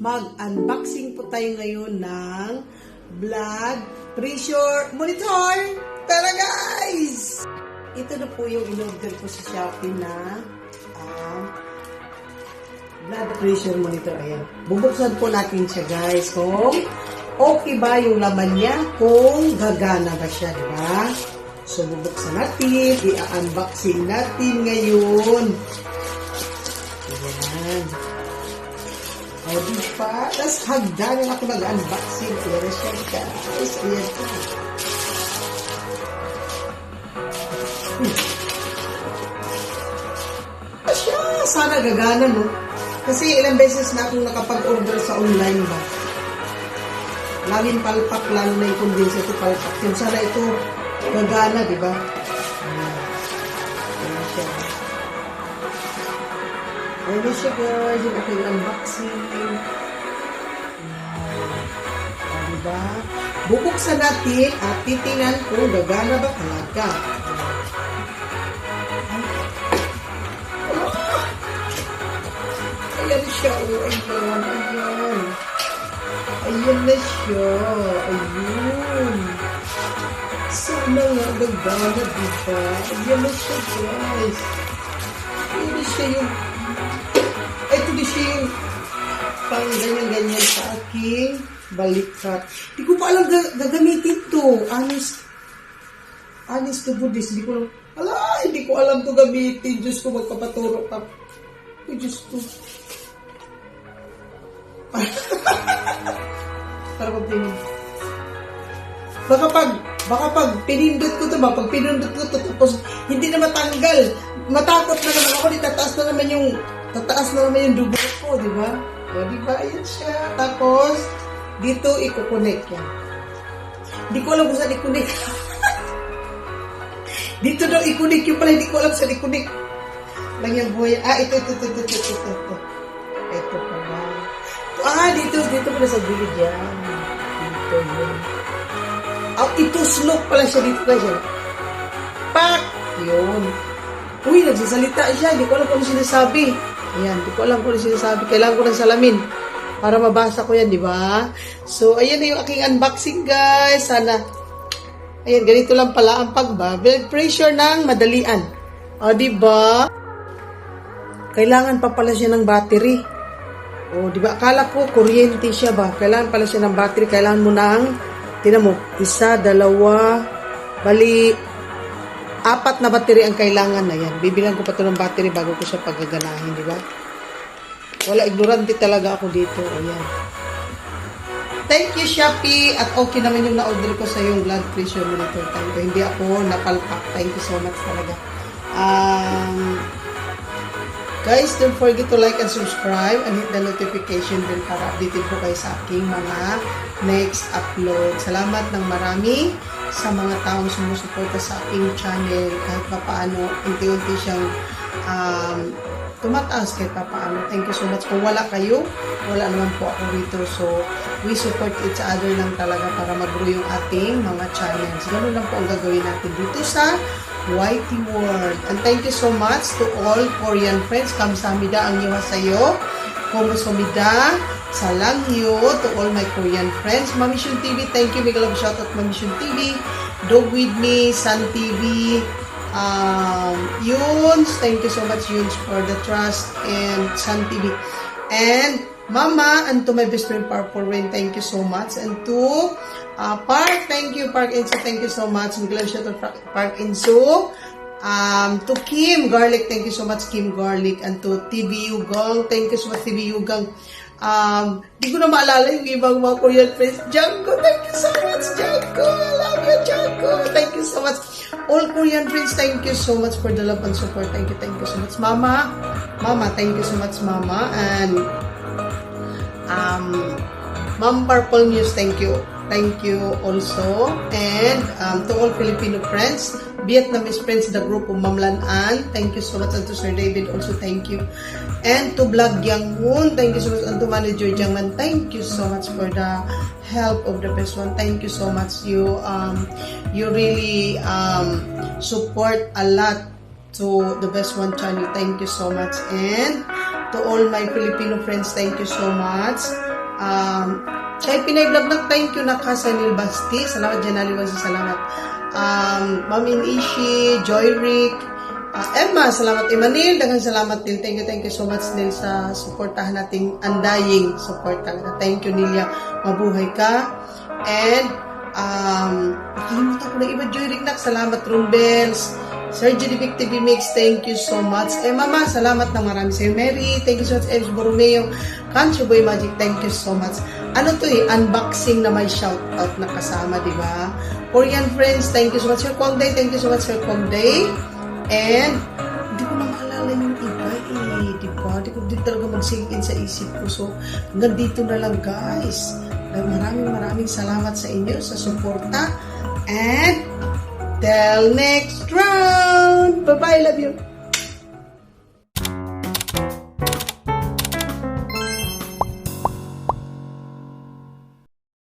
mag-unboxing po tayo ngayon ng blood pressure monitor. Tara guys! Ito na po yung in-order ko sa Shopee na blood pressure monitor. Ayan. Bubuksan po natin siya guys kung okay ba yung laman niya, kung gagana ba siya, diba? So bubuksan natin, i-unboxing natin ngayon. Ayan. O, diba? Tapos hagdanan ako mag-unboxing. Ayan siya guys. Ayan po. Asya, sana gagana, no? Kasi ilang beses na akong nakapag-order sa online ba. Laging palpak, lalo na yung condenser ito palpak. Yung sana ito gagana, diba? Ayan siya. Ayan siya guys. Yung aking unboxing. Diba? Bubuksan natin at titingnan kung gagana ba talaga. Ayan siya. Ayan. Ayan. Ayan na siya. Ayun. Sana nga gagana, diba? Ayan na siya guys. Ayan na siya yung ito na siya yung pang ganyan-ganyan sa aking balikat. Hindi ko pa alam gagamitin to. Honest to goodness. Hindi ko alam to gamitin. Diyos ko, magpapaturo ka. Oh, Diyos ko. Para pag baka pag pinindot ko to ba, pag pinindot ko to, tapos hindi na matanggal, matakot na naman ako, tataas na naman yung dugo ko, di ba? O, di ba? Ayan siya. Tapos, dito, i-connect yan. Hindi ko alam kung saan i-connect. Dito daw i-connect yung pala, hindi ko alam saan i-connect. Lang yung buhay. Ito. Ito pala. Dito pala sa gilid yan. Dito yun. Ito slope pala siya. Dito pala siya. Pak! Yun. Uy, nagsasalita siya. Hindi ko alam kung ano sinasabi. Ayan, hindi ko alam kung ano sinasabi. Kailangan ko ng salamin para mabasa ko yan, di ba? So, ayan na yung aking unboxing, guys. Sana, ayan, ganito lang pala ang blood pressure ng madalian. O, di ba? Kailangan pa pala siya ng battery. O, di ba? Akala ko, kuryente siya ba? Kailangan pala siya ng battery. Kailangan mo ng, tinan mo, 1, 2, bali, 4 na battery ang kailangan na yan. Bibilang ko pa ito ng battery bago ko siya paggaganahin, di ba? Wala, ignorante talaga ako dito. Ayan. Thank you, Shopee. At okay naman yung na-order ko sa yung blood pressure monitor. Hindi ako napalpak. Thank you so much talaga. Guys, don't forget to like and subscribe and hit the notification bell para updated po kayo sa aking mga next upload. Salamat ng marami sa mga taong sumusuporta sa aking channel. Kahit pa paano, unti-unti siyang tumataas kahit pa paano. Thank you so much. Kung wala kayo, wala naman po ako rito. So, we support each other lang talaga para mag-grow yung ating mga channels. Ganun lang po ang gagawin natin dito sa YT World. And thank you so much to all Korean friends. Kamsahamnida ang annyeonghaseyo. Komusomida. Salangyo to all my Korean friends. Mami Shun TV, thank you. Big love shoutout Mami Shun TV. Dog with me, Sun TV. Yuns, thank you so much Yuns for the trust, and Sun TV. And Mama, and to my best friend Purple Rain, thank you so much. And to Park, thank you. Park Inso, thank you so much. Biglang shout out Park Inso. To Kim Garlic, thank you so much Kim Garlic. And to TV Yugang, thank you so much TV Yugang. Di ko na maalala yung ibang mga Korean friends. Janko, thank you so much Janko. I love you Janko. Thank you so much. All Korean friends, thank you so much for the love and support. Thank you so much. Mama, thank you so much Mama. And Ma'am Purple News, thank you. Thank you also. And to all Filipino friends, Vietnamese friends, the group of Ma'am Lan An, thank you so much. And to Sir David also, thank you. And to Vlog Yang Hoon, thank you so much. And to Manager Jiangman, thank you so much for the help of the best one. Thank you so much. You really support a lot to the best one channel. Thank you so much. And to all my Filipino friends, thank you so much. Siya pinay-vlog na thank you na ka sa Nilbasti. Salamat dyan, Aliwan sa salamat. Ma'am Ishi, Joy Rick, Emma, salamat Emmanuel, daghang salamat din. Thank you so much din sa suportahan nating undying support talaga. Thank you Nilia, mabuhay ka. And nakalimutan ko na iba, Joy Rick nak, salamat Rumbels, Sergio Divic TV Mix, thank you so much. Mama, salamat na marami sa'yo. Mary, thank you so much. Ems Borromeo, Kancho Boy Magic, thank you so much. Ano to unboxing na may shoutout na kasama, di ba? Korean friends, thank you so much. Sir Kong Day, thank you so much, Sir Kong Day. And, hindi ko na maalala yung iba di ba? Hindi ko din talaga mag-sink in sa isip ko. So, hanggang dito na lang guys. Maraming salamat sa inyo sa suporta. And, till next round! Bye-bye, love you!